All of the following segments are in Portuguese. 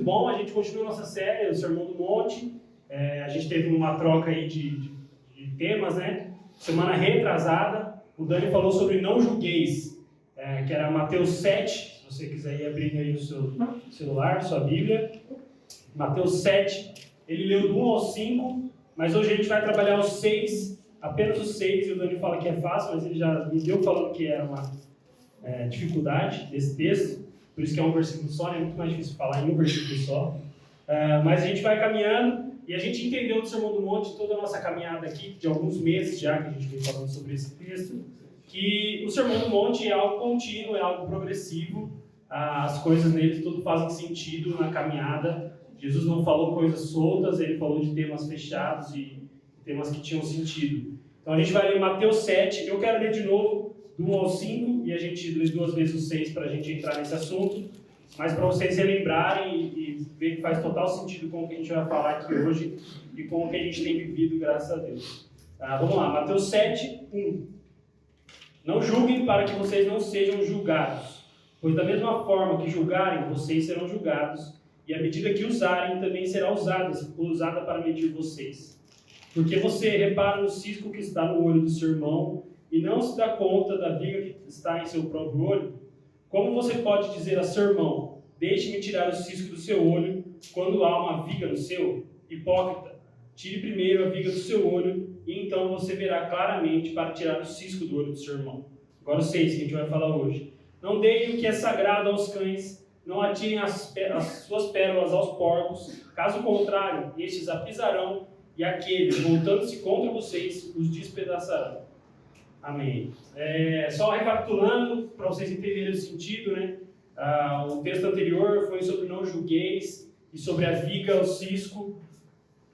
bom, a gente continua nossa série, o Sermão do Monte. A gente teve uma troca aí de temas, né? Semana retrasada, o Dani falou sobre não julgueis, que era Mateus 7, se você quiser ir abrindo aí no seu celular, sua Bíblia. Mateus 7, ele leu do 1 ao 5, mas hoje a gente vai trabalhar os 6, apenas os 6, e o Dani fala que é fácil, mas ele já me deu falando que era uma dificuldade desse texto, por isso que é um versículo só, né? É muito mais difícil falar em um versículo só. Mas a gente vai caminhando, e a gente entendeu do Sermão do Monte, toda a nossa caminhada aqui, de alguns meses já que a gente vem falando sobre esse texto, que o Sermão do Monte é algo contínuo, é algo progressivo, as coisas nele tudo fazem sentido na caminhada. Jesus não falou coisas soltas, ele falou de temas fechados e temas que tinham sentido. Então a gente vai ler Mateus 7, eu quero ler de novo, do 1 ao 5, e a gente lê 2 vezes o 6 para a gente entrar nesse assunto, mas para vocês relembrarem e ver que faz total sentido com o que a gente vai falar aqui hoje e com o que a gente tem vivido, graças a Deus. Vamos lá, Mateus 7, 1. Não julguem para que vocês não sejam julgados, pois da mesma forma que julgarem, vocês serão julgados, e a medida que usarem também será usada para medir vocês. Porque você repara no cisco que está no olho do seu irmão e não se dá conta da viga que está em seu próprio olho? Como você pode dizer a seu irmão, deixe-me tirar o cisco do seu olho, quando há uma viga no seu? Hipócrita, tire primeiro a viga do seu olho, e então você verá claramente para tirar o cisco do olho do seu irmão. Agora o 6 que a gente vai falar hoje. Não deem o que é sagrado aos cães, não atirem as suas pérolas aos porcos, caso contrário, estes a pisarão, e aqueles, voltando-se contra vocês, os despedaçarão. Amém. Só recapitulando, para vocês entenderem o sentido, né? O texto anterior foi sobre não julgueis e sobre a viga, o cisco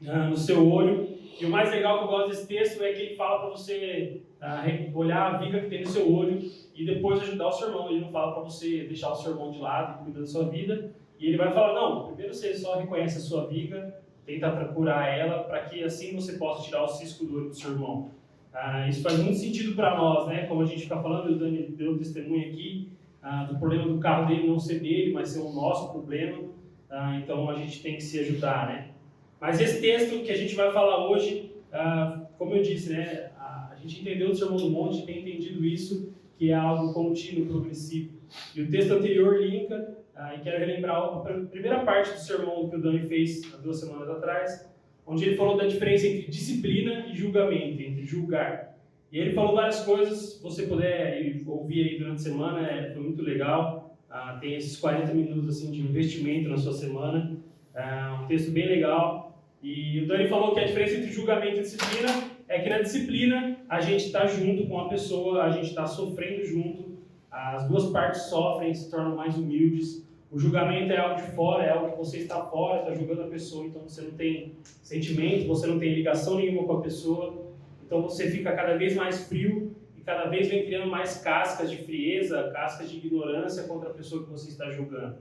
no seu olho. E o mais legal que eu gosto desse texto é que ele fala para você olhar a viga que tem no seu olho e depois ajudar o seu irmão. Ele não fala para você deixar o seu irmão de lado e cuidar da sua vida. E ele vai falar, não, primeiro você só reconhece a sua viga, tenta curar ela, para que assim você possa tirar o cisco do olho do seu irmão. Isso faz muito sentido para nós, né? Como a gente está falando, o Dani deu testemunho aqui do problema do carro dele não ser dele, mas ser o nosso problema. Então a gente tem que se ajudar, né? Mas esse texto que a gente vai falar hoje, como eu disse, né? A gente entendeu do Sermão do Monte, tem entendido isso, que é algo contínuo, progressivo. E o texto anterior linka, e quero relembrar a primeira parte do sermão que o Dani fez há 2 semanas atrás, onde ele falou da diferença entre disciplina e julgamento, entre julgar. E ele falou várias coisas, se você puder ouvir aí durante a semana, foi muito legal. Tem esses 40 minutos assim, de investimento na sua semana, um texto bem legal. E o Dani falou que a diferença entre julgamento e disciplina é que na disciplina a gente está junto com a pessoa, a gente está sofrendo junto, as duas partes sofrem, se tornam mais humildes. O julgamento é algo de fora, é algo que você está fora, está julgando a pessoa, então você não tem sentimento, você não tem ligação nenhuma com a pessoa, então você fica cada vez mais frio e cada vez vem criando mais cascas de frieza, cascas de ignorância contra a pessoa que você está julgando.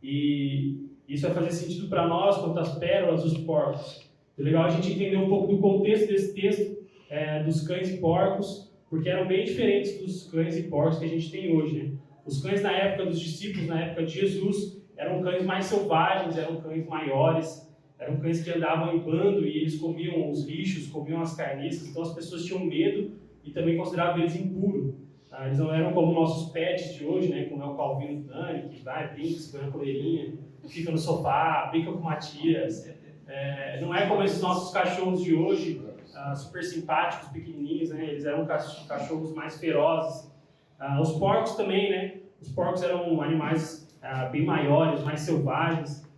E isso vai fazer sentido para nós quanto às pérolas dos porcos. É legal a gente entender um pouco do contexto desse texto, dos cães e porcos, porque eram bem diferentes dos cães e porcos que a gente tem hoje, né? Os cães na época dos discípulos, na época de Jesus, eram cães mais selvagens, eram cães maiores, eram cães que andavam em bando e eles comiam os lixos, comiam as carniças, então as pessoas tinham medo e também consideravam eles impuros. Eles não eram como nossos pets de hoje, né, como é o Calvino Dani, que vai, brinca, se põe na coleirinha, fica no sofá, brinca com o Matias. Não é como esses nossos cachorros de hoje, super simpáticos, pequenininhos, né, eles eram cachorros mais ferozes. Os porcos também, né? Os porcos eram animais bem maiores, mais selvagens.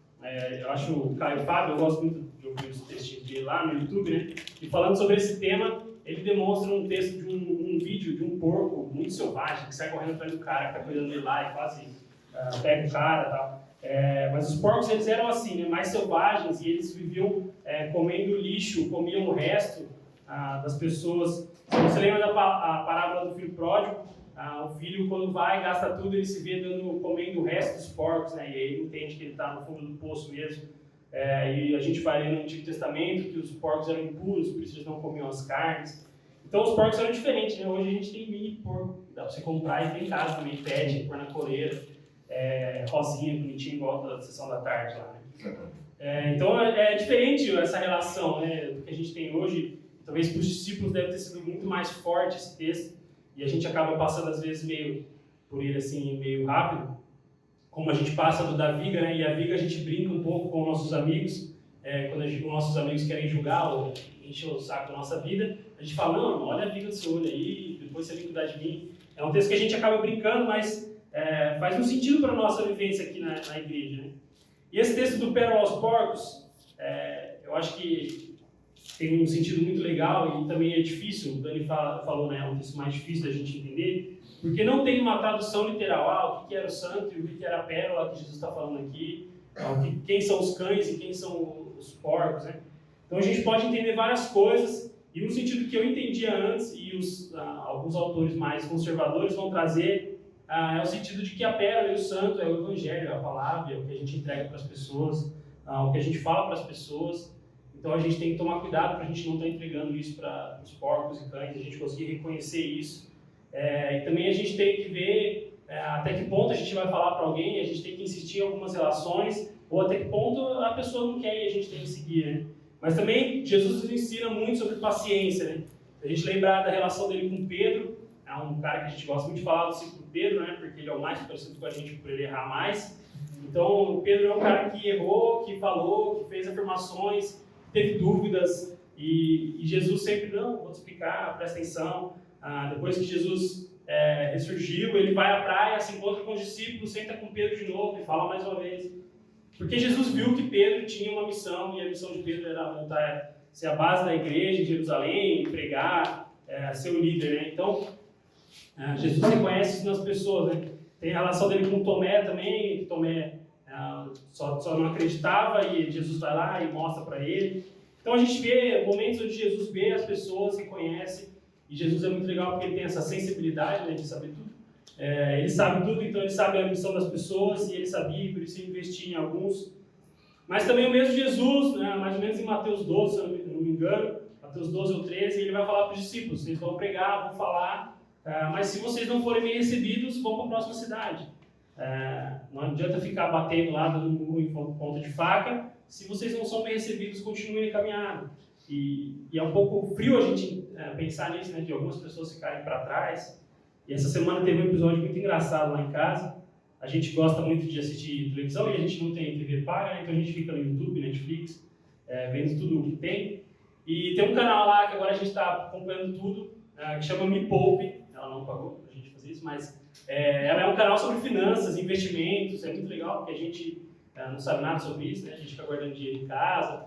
Eu acho o Caio Fábio, eu gosto muito de ouvir os textos dele lá no YouTube, né? E falando sobre esse tema, ele demonstra um texto de um vídeo de um porco muito selvagem, que sai correndo atrás do cara, que está cuidando dele lá e quase pega o cara e tal. Mas os porcos, eles eram assim, né? Mais selvagens, e eles viviam comendo lixo, comiam o resto das pessoas. Se você lembra da parábola do filho pródigo, o filho, quando vai, gasta tudo, ele se vê comendo o resto dos porcos, né? E aí ele entende que ele está no fundo do poço mesmo. E a gente vai ler no Antigo Testamento que os porcos eram impuros, por isso eles não comiam as carnes. Então os porcos eram diferentes, né? Hoje a gente tem mini porco, dá para você comprar e tem em casa também, pet, pôr na coleira. rosinha, bonitinho, igual da sessão da tarde lá, né? Então é diferente essa relação, né, do que a gente tem hoje. Talvez para os discípulos deve ter sido muito mais forte esse texto, e a gente acaba passando às vezes meio por ele assim, meio rápido, como a gente passa do da viga, né, e a viga a gente brinca um pouco com nossos amigos, quando os nossos amigos querem julgar ou encher o saco da nossa vida, a gente fala, não, olha a viga do seu olho aí, depois você vem cuidar de mim. É um texto que a gente acaba brincando, mas faz um sentido para a nossa vivência aqui na igreja, né? E esse texto do Pérola aos Porcos, eu acho que tem um sentido muito legal e também é difícil, o Dani falou, né, é um texto mais difícil da gente entender, porque não tem uma tradução literal, o que era o santo e o que era a pérola que Jesus está falando aqui, quem são os cães e quem são os porcos, né? Então a gente pode entender várias coisas, e no sentido que eu entendia antes, e alguns autores mais conservadores vão trazer, é o sentido de que a pérola e o santo é o evangelho, é a palavra, é o que a gente entrega para as pessoas, o que a gente fala para as pessoas. Então a gente tem que tomar cuidado para a gente não estar entregando isso para os porcos e cães, a gente conseguir reconhecer isso. E também a gente tem que ver até que ponto a gente vai falar para alguém, a gente tem que insistir em algumas relações, ou até que ponto a pessoa não quer e a gente tem que seguir, né? Mas também Jesus nos ensina muito sobre paciência, né? Se a gente lembrar da relação dele com Pedro, é um cara que a gente gosta muito de falar do ciclo Pedro, né? Porque ele é o mais parecido com a gente por ele errar mais. Então, o Pedro é um cara que errou, que falou, que fez afirmações, teve dúvidas, e Jesus sempre, não, vou te explicar, presta atenção. Depois que Jesus ressurgiu, ele vai à praia, se encontra com os discípulos, senta com Pedro de novo e fala mais uma vez. Porque Jesus viu que Pedro tinha uma missão, e a missão de Pedro era voltar a ser a base da igreja em Jerusalém, pregar, ser o líder, né? Então, Jesus reconhece isso nas pessoas, né? Tem a relação dele com Tomé também, que Tomé só não acreditava, e Jesus vai lá e mostra para ele. Então a gente vê momentos onde Jesus vê as pessoas, reconhece, e Jesus é muito legal porque ele tem essa sensibilidade, né, de saber tudo. Ele sabe tudo, então ele sabe a missão das pessoas, e ele sabia, por isso ele investia em alguns. Mas também o mesmo Jesus, né, mais ou menos em Mateus 12, se eu não me engano, Mateus 12 ou 13, ele vai falar para os discípulos, eles vão pregar, vão falar, mas se vocês não forem bem recebidos, vão para a próxima cidade. Não adianta ficar batendo lá dando murro em ponta de faca, se vocês não são bem recebidos, continuem a caminhada. E é um pouco frio a gente pensar nisso, né, de algumas pessoas ficarem para trás. E essa semana teve um episódio muito engraçado lá em casa. A gente gosta muito de assistir televisão e a gente não tem TV paga, né, então a gente fica no YouTube, Netflix, vendo tudo o que tem. E tem um canal lá que agora a gente está acompanhando tudo, que chama Me Poupe. Ela não pagou pra gente fazer isso, mas ela é um canal sobre finanças, investimentos, é muito legal, porque a gente não sabe nada sobre isso, né? A gente fica guardando dinheiro em casa,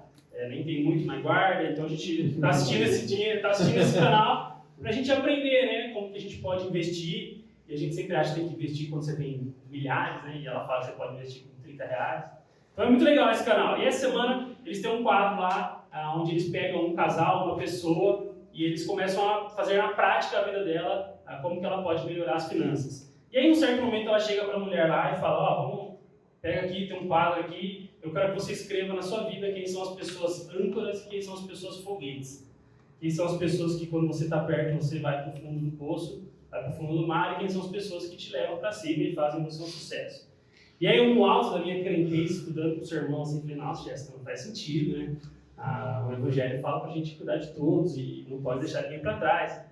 nem tem muito na guarda, então a gente está assistindo esse canal para a gente aprender, né? Como que a gente pode investir, e a gente sempre acha que tem que investir quando você tem milhares, né? E ela fala que você pode investir com R$30. Então é muito legal esse canal. E essa semana eles têm um quadro lá, onde eles pegam um casal, uma pessoa, e eles começam a fazer na prática a vida dela, como que ela pode melhorar as finanças. E aí, em um certo momento, ela chega para a mulher lá e fala, pega aqui, tem um quadro aqui, eu quero que você escreva na sua vida quem são as pessoas âncoras e quem são as pessoas foguetes. Quem são as pessoas que, quando você está perto, você vai para o fundo do poço, vai para o fundo do mar, e quem são as pessoas que te levam para cima e fazem você um sucesso. E aí, no alto da minha crendice, estudando com o seu irmão, assim, falei, nossa, Jéssica, não faz sentido, né? O Evangelho fala para a gente cuidar de todos e não pode deixar ninguém para trás.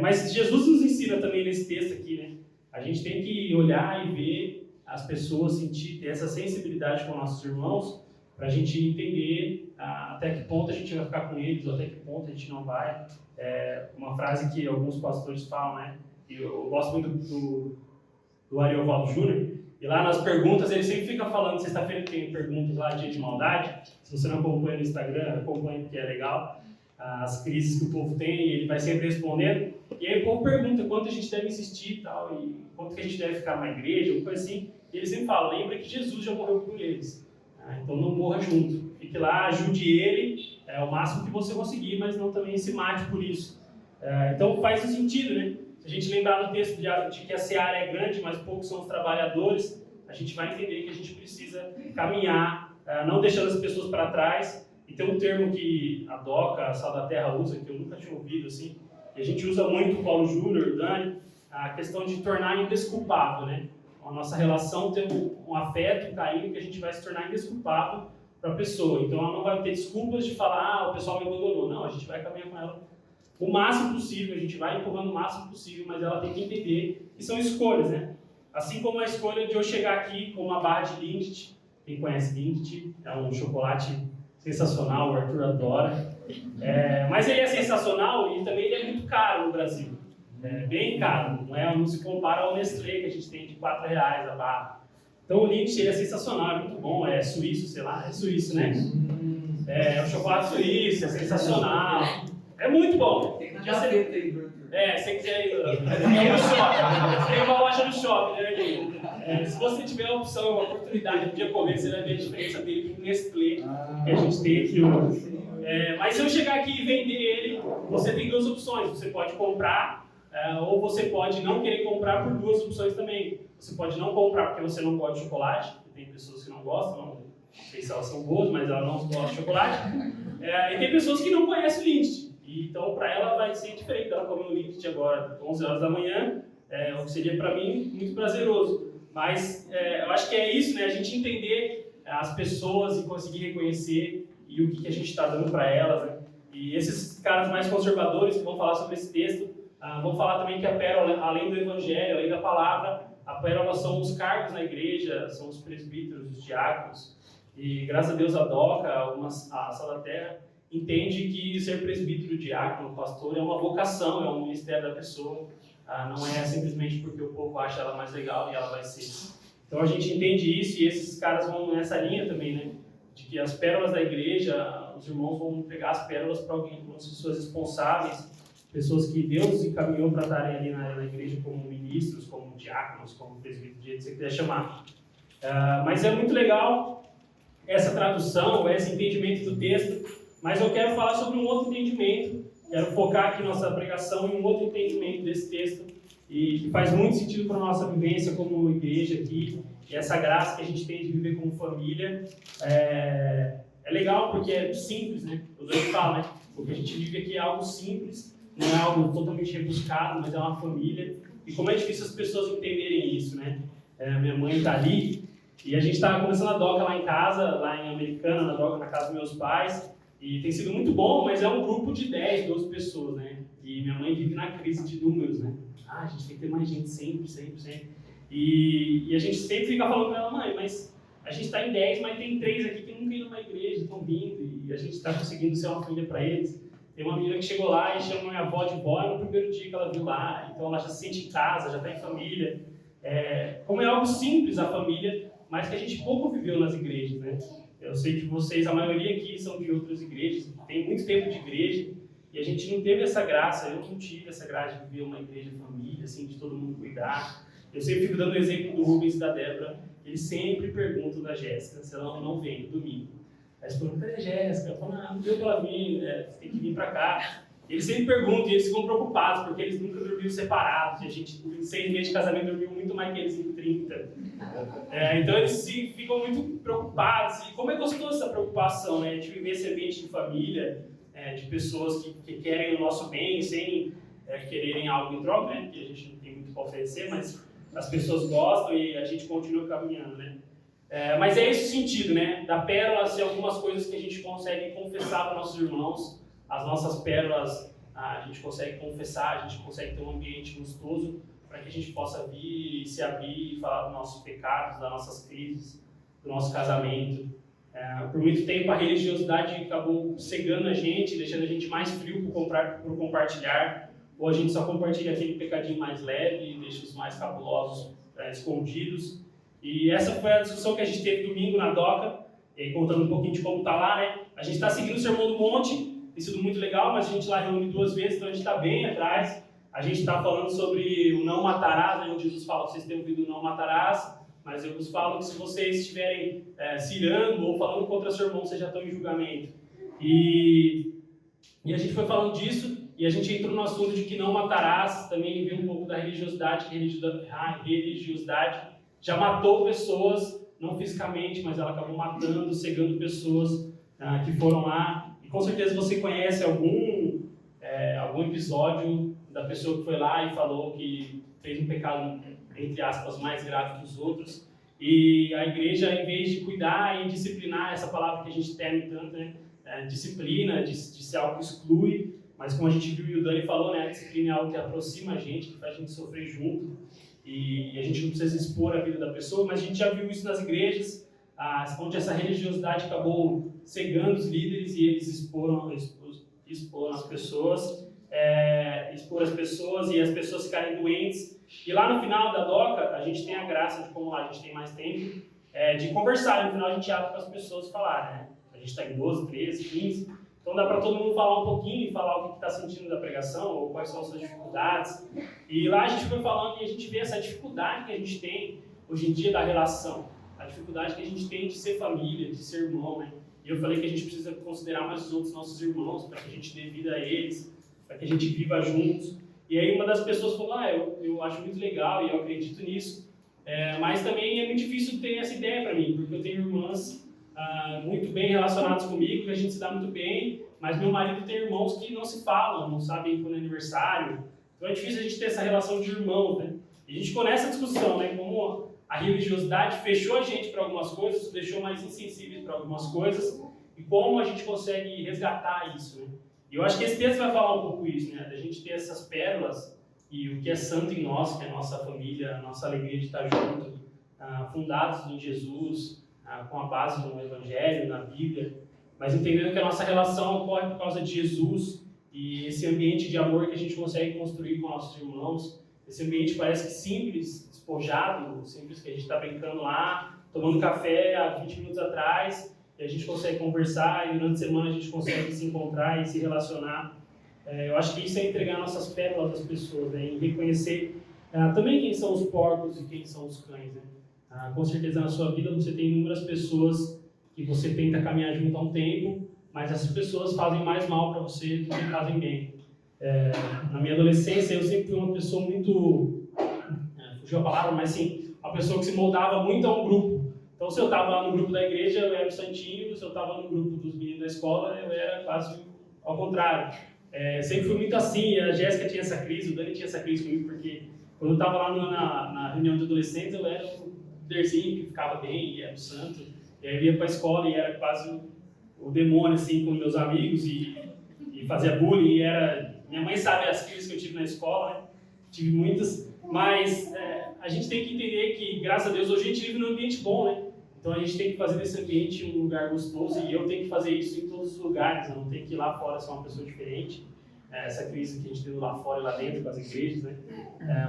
Mas Jesus nos ensina também nesse texto aqui, né? A gente tem que olhar e ver as pessoas, sentir, ter essa sensibilidade com nossos irmãos, para a gente entender até que ponto a gente vai ficar com eles, ou até que ponto a gente não vai. Uma frase que alguns pastores falam, né? E eu gosto muito do Ariovaldo Júnior. E lá nas perguntas, ele sempre fica falando, sexta-feira tem perguntas lá, dia de maldade. Se você não acompanha no Instagram, acompanha porque é legal. As crises que o povo tem, e ele vai sempre respondendo. E aí o povo pergunta quanto a gente deve insistir e tal, e quanto que a gente deve ficar na igreja, uma coisa assim. E ele sempre fala, lembra que Jesus já morreu por eles. Então não morra junto. Fique lá, ajude ele, o máximo que você conseguir, mas não também se mate por isso. Então faz sentido, né? Se a gente lembrar no texto de que a seara é grande, mas poucos são os trabalhadores, a gente vai entender que a gente precisa caminhar, não deixando as pessoas para trás. E tem um termo que a DOCA, a Sal da Terra, usa, que eu nunca tinha ouvido, assim, e a gente usa muito, o Paulo Júnior, o Dani, a questão de tornar indesculpável, né? Então, a nossa relação ter um afeto, um carinho que a gente vai se tornar indesculpável para a pessoa. Então ela não vai ter desculpas de falar, o pessoal me abandonou. Não, a gente vai caminhar com ela o máximo possível, a gente vai empurrando o máximo possível, mas ela tem que entender que são escolhas, né? Assim como a escolha de eu chegar aqui com uma barra de Lindt. Quem conhece Lindt, é um chocolate sensacional, o Arthur adora. Mas ele é sensacional e também ele é muito caro no Brasil. É bem caro, não se compara ao Nestlé que a gente tem de R$4 a barra. Então o Lindt ele é sensacional, é muito bom, é suíço, sei lá, é suíço, né? É um chocolate suíço, é sensacional. É muito bom. Tem na gaveta aí, Arthur. Se você quiser ir no shopping. Tem uma loja no shopping, né? Se você tiver a opção, uma oportunidade de comer, você vai ver a diferença dele com o Nestlé que a gente tem aqui hoje. Mas se eu chegar aqui e vender ele, você tem duas opções. Você pode comprar, ou você pode não querer comprar por duas opções também. Você pode não comprar porque você não gosta de chocolate. Tem pessoas que não gostam, não sei se elas são boas, mas elas não gostam de chocolate. E tem pessoas que não conhecem o Lindt. Então, para ela vai ser diferente. Ela come o Lindt agora, 11 horas da manhã, o que seria para mim muito prazeroso. Mas eu acho que é isso, né? A gente entender as pessoas e conseguir reconhecer e o que a gente está dando para elas. Né? E esses caras mais conservadores que vão falar sobre esse texto, vão falar também que a pérola, além do evangelho, além da palavra, a pérola são os cargos na igreja, são os presbíteros, os diáconos. E graças a Deus a DOCA, a Sala da Terra, entende que ser presbítero, diácono, pastor é uma vocação, é um ministério da pessoa. Não é simplesmente porque o povo acha ela mais legal e ela vai ser. Então a gente entende isso e esses caras vão nessa linha também, né? De que as pérolas da igreja, os irmãos vão pegar as pérolas para alguém, para as pessoas responsáveis, pessoas que Deus encaminhou para estarem ali na igreja como ministros, como diáconos, como presbíteros, do jeito que você quiser chamar. Mas é muito legal essa tradução, esse entendimento do texto, mas eu quero falar sobre um outro entendimento, quero focar aqui nossa pregação em um outro entendimento desse texto, e que faz muito sentido para a nossa vivência como igreja aqui, e essa graça que a gente tem de viver como família. É legal porque é simples, né? O Dani fala, né? O que a gente vive aqui é algo simples, não é algo totalmente rebuscado, mas é uma família. E como é difícil as pessoas entenderem isso, né? Minha mãe está ali, e a gente estava começando a DOCA lá em casa, lá em Americana, na DOCA, na casa dos meus pais. E tem sido muito bom, mas é um grupo de 10, 12 pessoas, né? E minha mãe vive na crise de números, né? A gente tem que ter mais gente sempre. E a gente sempre fica falando para ela, mãe, mas a gente está em 10, mas tem 3 aqui que nunca iram numa igreja, estão vindo, e a gente está conseguindo ser uma família para eles. Tem uma menina que chegou lá e chama minha avó de vó, no primeiro dia que ela viu lá, então ela já se sente em casa, já está em família. Como é algo simples a família, mas que a gente pouco viveu nas igrejas, né? Eu sei que vocês, a maioria aqui, são de outras igrejas, tem muito tempo de igreja, e a gente não teve essa graça, eu não tive essa graça de viver uma igreja família, assim, de todo mundo cuidar. Eu sempre fico dando o exemplo do Rubens e da Débora, eles sempre perguntam da Jéssica se ela não vem no domingo. Aí eles falam, cadê a Jéssica? Eu falo, não deu pra ela vir, você tem que vir pra cá. Eles sempre perguntam e eles ficam preocupados, porque eles nunca dormiram separados, e a gente, em 6 meses de casamento, dormiu muito mais que eles em 30. Então eles ficam muito preocupados, e como é gostoso essa preocupação, né, de viver esse ambiente de família, de pessoas que querem o nosso bem, sem quererem algo em troca, né, que a gente não tem muito para oferecer, mas as pessoas gostam e a gente continua caminhando, né. Mas é esse o sentido, né, da pérola ser algumas coisas que a gente consegue confessar para nossos irmãos. As nossas pérolas a gente consegue confessar, a gente consegue ter um ambiente gostoso para que a gente possa vir e se abrir e falar dos nossos pecados, das nossas crises, do nosso casamento. Por muito tempo a religiosidade acabou cegando a gente, deixando a gente mais frio por compartilhar, ou a gente só compartilha aquele pecadinho mais leve e deixa os mais cabulosos escondidos. E essa foi a discussão que a gente teve domingo na DOCA, e aí, contando um pouquinho de como está lá, né? A gente está seguindo o Sermão do Monte. Tem sido muito legal, mas a gente lá reúne 2 vezes, então a gente está bem atrás. A gente está falando sobre o não matarás, né, onde Jesus fala, vocês têm ouvido o não matarás, mas eu vos falo que se vocês estiverem se irando ou falando contra seu irmão, vocês já estão em julgamento. E a gente foi falando disso, e a gente entrou no assunto de que não matarás, também viu um pouco da religiosidade, que a religiosidade já matou pessoas, não fisicamente, mas ela acabou matando, cegando pessoas que foram lá. Com certeza você conhece algum episódio da pessoa que foi lá e falou que fez um pecado entre aspas, mais grave que os outros. E a igreja, em vez de cuidar e disciplinar, essa palavra que a gente teme tanto, né? Disciplina, de ser algo que exclui, mas como a gente viu e o Dani falou, né? A disciplina é algo que aproxima a gente, que faz a gente sofrer junto, e a gente não precisa expor a vida da pessoa, mas a gente já viu isso nas igrejas, onde essa religiosidade acabou cegando os líderes e eles exporam as pessoas, expor as pessoas e as pessoas ficarem doentes. E lá no final da DOCA, a gente tem a graça de, como lá a gente tem mais tempo, de conversar. No final a gente abre para as pessoas falarem, né? A gente está em 12, 13, 15, então dá para todo mundo falar um pouquinho e falar o que está sentindo da pregação, ou quais são as suas dificuldades. E lá a gente foi falando e a gente vê essa dificuldade que a gente tem hoje em dia da relação, a dificuldade que a gente tem de ser família, de ser irmão, né? E eu falei que a gente precisa considerar mais os outros nossos irmãos, para que a gente dê vida a eles, para que a gente viva juntos. E aí uma das pessoas falou, eu acho muito legal e eu acredito nisso, mas também é muito difícil ter essa ideia para mim, porque eu tenho irmãs muito bem relacionadas comigo, que a gente se dá muito bem, mas meu marido tem irmãos que não se falam, não sabem quando é aniversário. Então é difícil a gente ter essa relação de irmão, né? E a gente começa a discussão, né? Como a religiosidade fechou a gente para algumas coisas, deixou mais insensíveis para algumas coisas, e como a gente consegue resgatar isso, né? E eu acho que esse texto vai falar um pouco isso, né? Da gente ter essas pérolas e o que é santo em nós, que é a nossa família, a nossa alegria de estar junto, fundados em Jesus, com a base no Evangelho, na Bíblia, mas entendendo que a nossa relação ocorre por causa de Jesus e esse ambiente de amor que a gente consegue construir com nossos irmãos, esse ambiente parece que simples, despojado, simples, que a gente está brincando lá, tomando café há 20 minutos atrás, e a gente consegue conversar, e durante a semana a gente consegue se encontrar e se relacionar. Eu acho que isso é entregar nossas pérolas às pessoas, né? E reconhecer também quem são os porcos e quem são os cães, né? Com certeza na sua vida você tem inúmeras pessoas que você tenta caminhar junto há um tempo, mas essas pessoas fazem mais mal para você do que fazem bem. Na minha adolescência eu sempre fui uma pessoa muito, fugiu a palavra, mas sim, uma pessoa que se moldava muito a um grupo. Então, se eu estava lá no grupo da igreja, eu era o santinho, se eu estava no grupo dos meninos da escola, eu era quase ao contrário. Sempre fui muito assim, a Jéssica tinha essa crise, o Dani tinha essa crise comigo, porque quando eu estava lá na reunião de adolescentes, eu era o líderzinho que ficava bem, e era o santo, e aí eu ia para a escola e era quase o demônio, assim, com meus amigos, e fazia bullying, e era... Minha mãe sabe as crises que eu tive na escola, né? Tive muitas, mas a gente tem que entender que, graças a Deus, hoje a gente vive num ambiente bom, né? Então a gente tem que fazer desse ambiente um lugar gostoso, e eu tenho que fazer isso em todos os lugares, eu não tenho que ir lá fora ser uma pessoa diferente. Essa crise que a gente tem lá fora e lá dentro com as igrejas, né?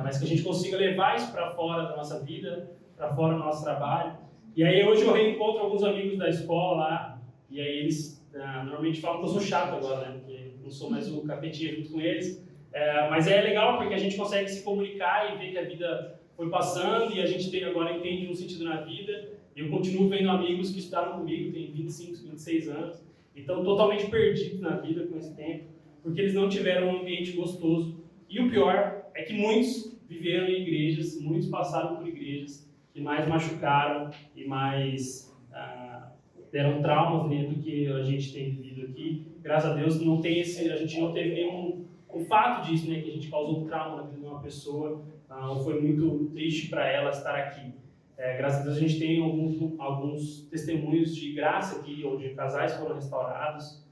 Mas que a gente consiga levar isso para fora da nossa vida, para fora do nosso trabalho. E aí hoje eu reencontro alguns amigos da escola lá, e aí eles normalmente falam que eu sou chato agora, né? Porque não sou mais o capetinha junto com eles. Mas é legal porque a gente consegue se comunicar e ver que a vida foi passando e a gente agora entende um sentido na vida. Eu continuo vendo amigos que estudaram comigo, têm 25, 26 anos, e estão totalmente perdidos na vida com esse tempo, porque eles não tiveram um ambiente gostoso. E o pior é que muitos viveram em igrejas, muitos passaram por igrejas que mais machucaram e mais deram traumas dentro do que a gente tem vivido aqui. Graças a Deus a gente não teve nenhum fato disso, né, que a gente causou um trauma na vida de uma pessoa, foi muito triste para ela estar aqui. Graças a Deus a gente tem alguns testemunhos de graça aqui, onde casais foram restaurados,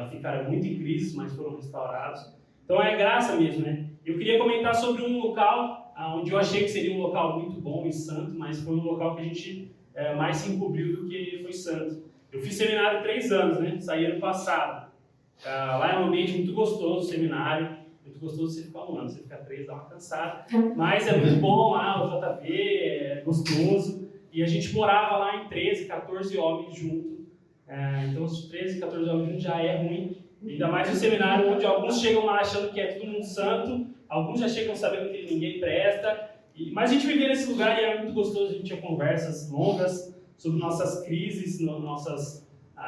ficaram muito em crise, mas foram restaurados. Então é graça mesmo, né? Eu queria comentar sobre um local onde eu achei que seria um local muito bom e santo, mas foi um local que a gente mais se encobriu do que foi santo. Eu fiz seminário 3 anos, né? Saí ano passado. Lá é um ambiente muito gostoso, seminário. Muito gostoso você ficar um ano, você ficar 3 dá uma cansada. Mas é muito bom lá, o JV é gostoso. E a gente morava lá em 13, 14 homens juntos. Então os 13, 14 homens juntos já é ruim. Ainda mais no seminário, onde alguns chegam lá achando que é todo mundo santo, alguns já chegam sabendo que ninguém presta. Mas a gente vivia nesse lugar e era muito gostoso, a gente tinha conversas longas sobre nossas crises, nossas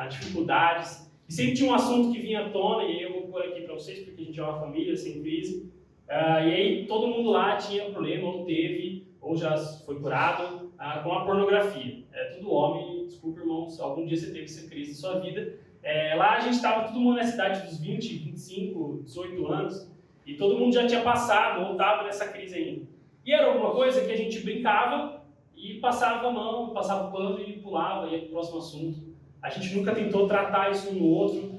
dificuldades. E sempre tinha um assunto que vinha à tona, e aí eu vou pôr aqui para vocês, porque a gente é uma família sem crise. E aí todo mundo lá tinha problema, ou teve, ou já foi curado, com a pornografia. Tudo homem, desculpa irmãos, algum dia você teve essa crise na sua vida. Lá a gente estava todo mundo na cidade dos 20, 25, 18 anos, e todo mundo já tinha passado, ou estava nessa crise ainda. E era alguma coisa que a gente brincava e passava a mão, passava o pano e pulava, ia para o próximo assunto. A gente nunca tentou tratar isso um no outro,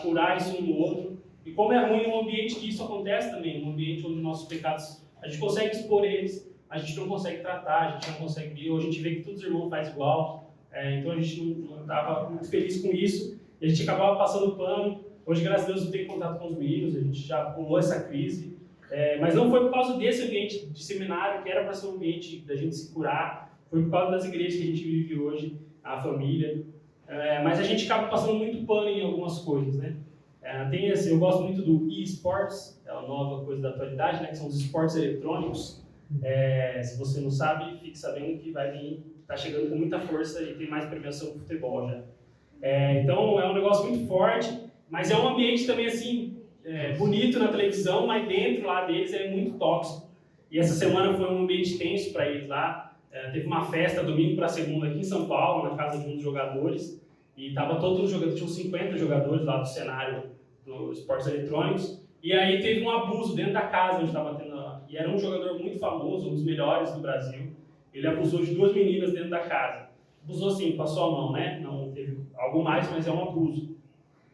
curar isso um no outro. E como é ruim um ambiente que isso acontece também, um ambiente onde nossos pecados, a gente consegue expor eles, a gente não consegue tratar, a gente não consegue ver, ou a gente vê que todos os irmãos fazem igual. Então a gente não estava muito feliz com isso, e a gente acabava passando pano. Hoje, graças a Deus, eu tenho contato com os meninos, a gente já pulou essa crise. Mas não foi por causa desse ambiente de seminário, que era para ser um ambiente da gente se curar, foi por causa das igrejas que a gente vive hoje, a família. Mas a gente acaba passando muito pano em algumas coisas, né? Eu gosto muito do e-sports, é a nova coisa da atualidade, né? Que são os esportes eletrônicos. Se você não sabe, fique sabendo que vai vir, está chegando com muita força e tem mais premiação que o futebol já. Então é um negócio muito forte, mas é um ambiente também assim, bonito na televisão, mas dentro lá deles é muito tóxico. E essa semana foi um ambiente tenso para eles lá. Teve uma festa domingo para segunda aqui em São Paulo, na casa de um dos jogadores, e estava todos os jogadores, tinham 50 jogadores lá do cenário dos esportes eletrônicos, e aí teve um abuso dentro da casa onde estava tendo, e era um jogador muito famoso, um dos melhores do Brasil. Ele abusou de 2 meninas dentro da casa. Abusou assim, passou a mão, né? Não teve algo mais, mas é um abuso.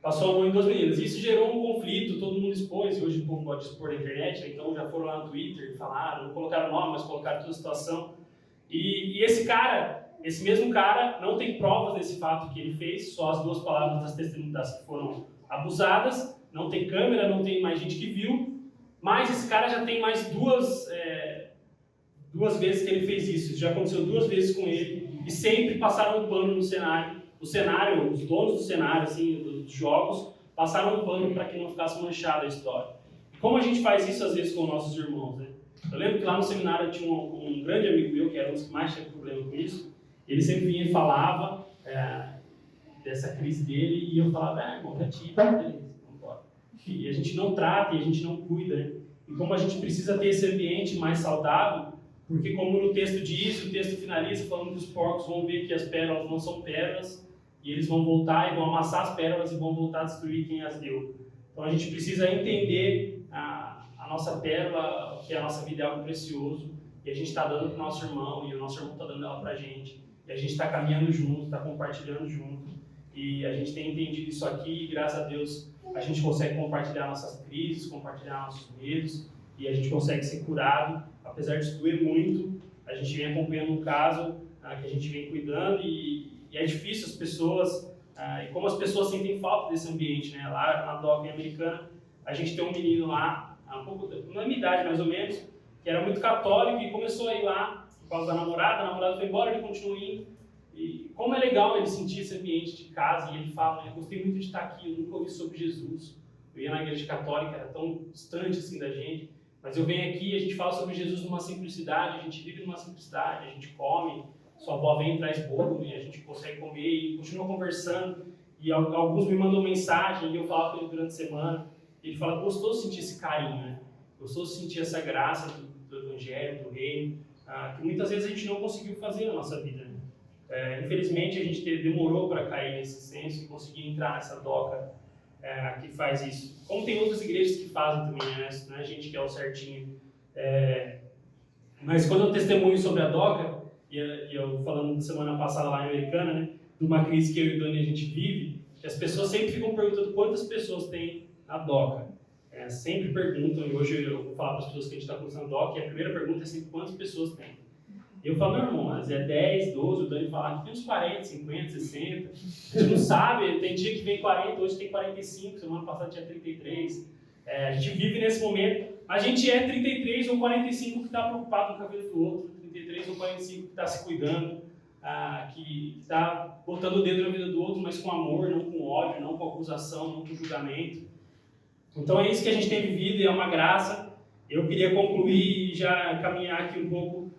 Passou a mão em 2 meninas. Isso gerou um conflito, todo mundo expôs, e hoje o povo pode expor na internet, né? Então já foram lá no Twitter, falaram, não colocaram nome, mas colocaram toda a situação. E esse cara, esse mesmo cara, não tem provas desse fato que ele fez, só as 2 palavras das testemunhas que foram abusadas, não tem câmera, não tem mais gente que viu, mas esse cara já tem mais 2 vezes que ele fez isso. Isso já aconteceu 2 vezes com ele, e sempre passaram um pano no cenário. O cenário, os donos do cenário, assim, dos jogos, passaram um pano para que não ficasse manchada a história. E como a gente faz isso às vezes com nossos irmãos, né? Eu lembro que lá no seminário eu tinha um grande amigo meu, que era um dos que mais tinha problema com isso. Ele sempre vinha e falava dessa crise dele, e eu falava, irmão, já tive, beleza, não pode. E a gente não trata, e a gente não cuida, né? E como a gente precisa ter esse ambiente mais saudável, porque como no texto diz, o texto finaliza falando que os porcos vão ver que as pérolas não são pérolas, e eles vão voltar e vão amassar as pérolas e vão voltar a destruir quem as deu. Então a gente precisa entender a nossa pérola, que a nossa vida é algo precioso, e a gente está dando para o nosso irmão, e o nosso irmão está dando ela para a gente, e a gente está caminhando junto, está compartilhando junto, e a gente tem entendido isso aqui, e graças a Deus a gente consegue compartilhar nossas crises, compartilhar nossos medos, e a gente consegue ser curado, apesar de isso doer muito. A gente vem acompanhando um caso que a gente vem cuidando, e é difícil as pessoas, e como as pessoas sentem falta desse ambiente, né? Lá na DOC americana, a gente tem um menino lá, um pouco, na minha idade mais ou menos, que era muito católico e começou a ir lá por causa da namorada, a namorada foi embora, ele continuou indo. E como é legal ele sentir esse ambiente de casa, e ele fala, eu gostei muito de estar aqui, eu nunca ouvi sobre Jesus. Eu ia na igreja católica, era tão distante assim da gente, mas eu venho aqui e a gente fala sobre Jesus numa simplicidade, a gente vive numa simplicidade, a gente come, sua avó vem e traz bolo e a gente consegue comer e continua conversando. E alguns me mandam mensagem e eu falo com ele durante a semana, e ele fala, gostoso sentir esse carinho, né? Gostoso sentir essa graça do Evangelho, do Reino, que muitas vezes a gente não conseguiu fazer na nossa vida, né? Infelizmente a gente demorou para cair nesse senso e conseguir entrar nessa doca que faz isso. Como tem outras igrejas que fazem também, né? Não é a gente que é o certinho. Mas quando eu testemunho sobre a doca, e eu falando da semana passada lá em Americana, né, de uma crise que eu e o Dani a gente vive, que as pessoas sempre ficam perguntando quantas pessoas tem a doca. Sempre perguntam, e hoje eu vou falar para as pessoas que a gente está começando a doca, e a primeira pergunta é sempre quantas pessoas tem. Eu falo, meu irmão, mas é 10, 12, o Dani fala que tem uns 40, 50, 60. A gente não sabe, tem dia que vem 40, hoje tem 45, semana passada tinha 33. A gente vive nesse momento, a gente é 33 ou 45 que está preocupado com o cabelo do outro, 33 ou 45 que está se cuidando, que está botando o dedo na vida do outro, mas com amor, não com ódio, não com acusação, não com julgamento. Então é isso que a gente tem vivido e é uma graça. Eu queria concluir e já caminhar aqui um pouco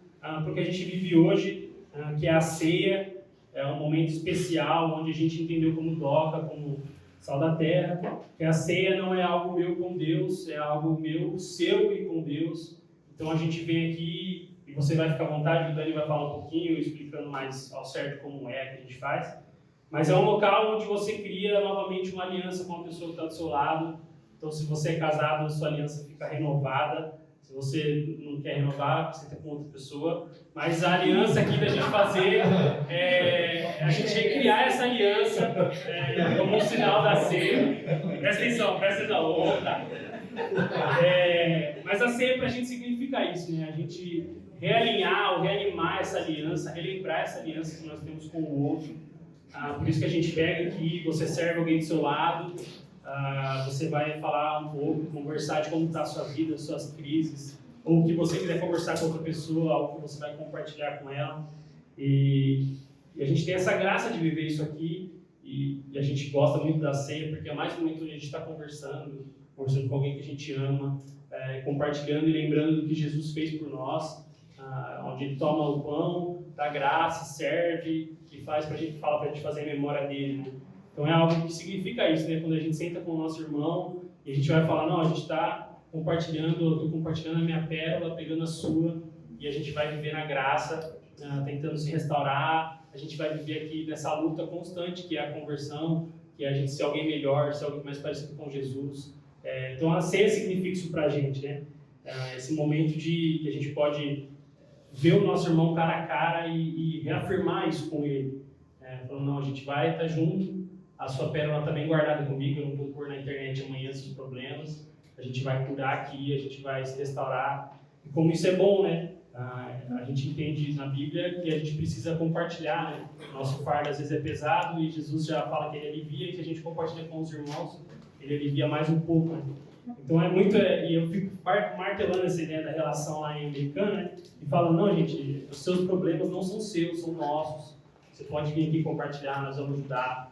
porque a gente vive hoje, que é a ceia, é um momento especial, onde a gente entendeu como doca, como sal da terra, que a ceia não é algo meu com Deus, é algo meu, seu e com Deus. Então a gente vem aqui, e você vai ficar à vontade, o Dani vai falar um pouquinho, explicando mais ao certo como é que a gente faz, mas é um local onde você cria novamente uma aliança com a pessoa que está do seu lado. Então se você é casado, a sua aliança fica renovada. Se Se você não quer renovar, você tem com outra pessoa. Mas a aliança aqui da gente fazer a gente recriar essa aliança como um sinal da ceia. Presta atenção. Tá. Mas a ceia pra gente significa isso, né? A gente realinhar ou reanimar essa aliança, relembrar essa aliança que nós temos com o outro. Por isso que a gente pega aqui, você serve alguém do seu lado, você vai falar um pouco, conversar de como está a sua vida, as suas crises, ou o que você quiser conversar com outra pessoa, algo que você vai compartilhar com ela. E a gente tem essa graça de viver isso aqui, e a gente gosta muito da ceia, porque é mais um momento onde a gente está conversando com alguém que a gente ama, compartilhando e lembrando do que Jesus fez por nós, onde Ele toma o pão, dá graça, serve e fala pra gente fazer a memória dele, né? Então é algo que significa isso, né? Quando a gente senta com o nosso irmão e a gente vai falar, não, a gente está compartilhando, eu estou compartilhando a minha pérola, pegando a sua, e a gente vai viver na graça, tentando se restaurar, a gente vai viver aqui nessa luta constante que é a conversão, que é a gente ser alguém melhor, ser alguém mais parecido com Jesus. Então a ceia significa isso pra gente, né? Esse momento que a gente pode ver o nosso irmão cara a cara e reafirmar isso com ele. Falando, não, a gente vai estar junto, a sua pérola está bem guardada comigo, eu não vou pôr na internet amanhã esses problemas, a gente vai curar aqui, a gente vai se restaurar. E como isso é bom, né? A gente entende na Bíblia que a gente precisa compartilhar, né? Nosso fardo às vezes é pesado e Jesus já fala que ele alivia, e se a gente compartilha com os irmãos, ele alivia mais um pouco, né? Então é muito, e eu fico martelando essa ideia da relação lá em Americana, né? E falo, não, gente, os seus problemas não são seus, são nossos. Você pode vir aqui compartilhar, nós vamos ajudar.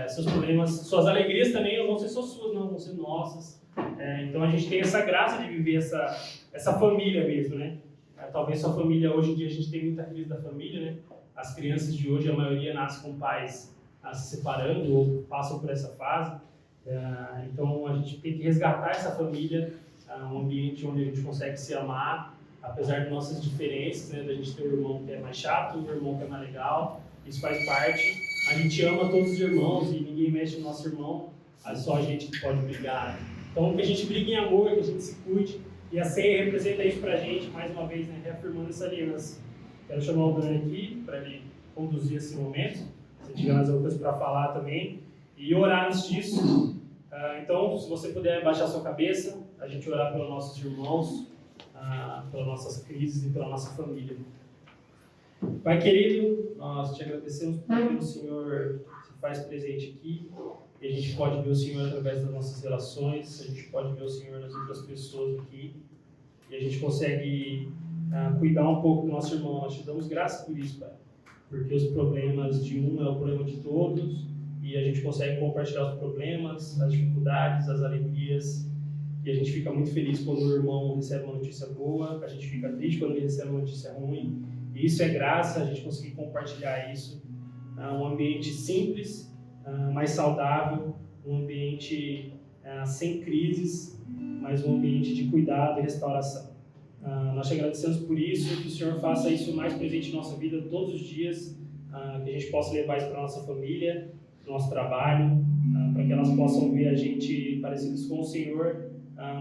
Seus problemas, suas alegrias também não vão ser só suas, não, vão ser nossas. Então a gente tem essa graça de viver essa família mesmo, né? Talvez sua família, hoje em dia a gente tem muita crise da família, né? As crianças de hoje, a maioria nasce com pais se separando ou passam por essa fase. Então a gente tem que resgatar essa família, um ambiente onde a gente consegue se amar, apesar de nossas diferenças, né? Da gente ter um irmão que é mais chato, um irmão que é mais legal, isso faz parte. A gente ama todos os irmãos e ninguém mexe no nosso irmão, é só a gente que pode brigar. Então que a gente brigue em amor, que a gente se cuide, e a ceia representa isso pra gente, mais uma vez, né? Reafirmando essa aliança. Quero chamar o Dani aqui para ele conduzir esse momento, se tiver mais alguma coisa para falar também, e orar antes disso. Então, se você puder baixar sua cabeça, a gente orar pelos nossos irmãos, pelas nossas crises e pela nossa família. Pai querido, nós te agradecemos porque o Senhor se faz presente aqui, e a gente pode ver o Senhor através das nossas relações, a gente pode ver o Senhor nas outras pessoas aqui, e a gente consegue cuidar um pouco do nosso irmão. Nós te damos graça por isso, Pai, porque os problemas de um é o problema de todos, e a gente consegue compartilhar os problemas, as dificuldades, as alegrias, e a gente fica muito feliz quando o irmão recebe uma notícia boa, a gente fica triste quando ele recebe uma notícia ruim, e isso é graça, a gente conseguir compartilhar isso. Um ambiente simples, mais saudável, um ambiente sem crises, mas um ambiente de cuidado e restauração. Nós te agradecemos por isso, que o Senhor faça isso mais presente em nossa vida todos os dias, que a gente possa levar isso para a nossa família, para o nosso trabalho, para que elas possam ver a gente parecidos com o Senhor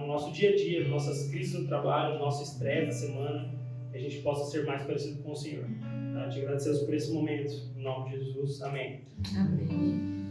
no nosso dia a dia, nas nossas crises no trabalho, no nosso estresse da semana, que a gente possa ser mais parecido com o Senhor. Te agradecemos por esse momento, em nome de Jesus, amém. Amém.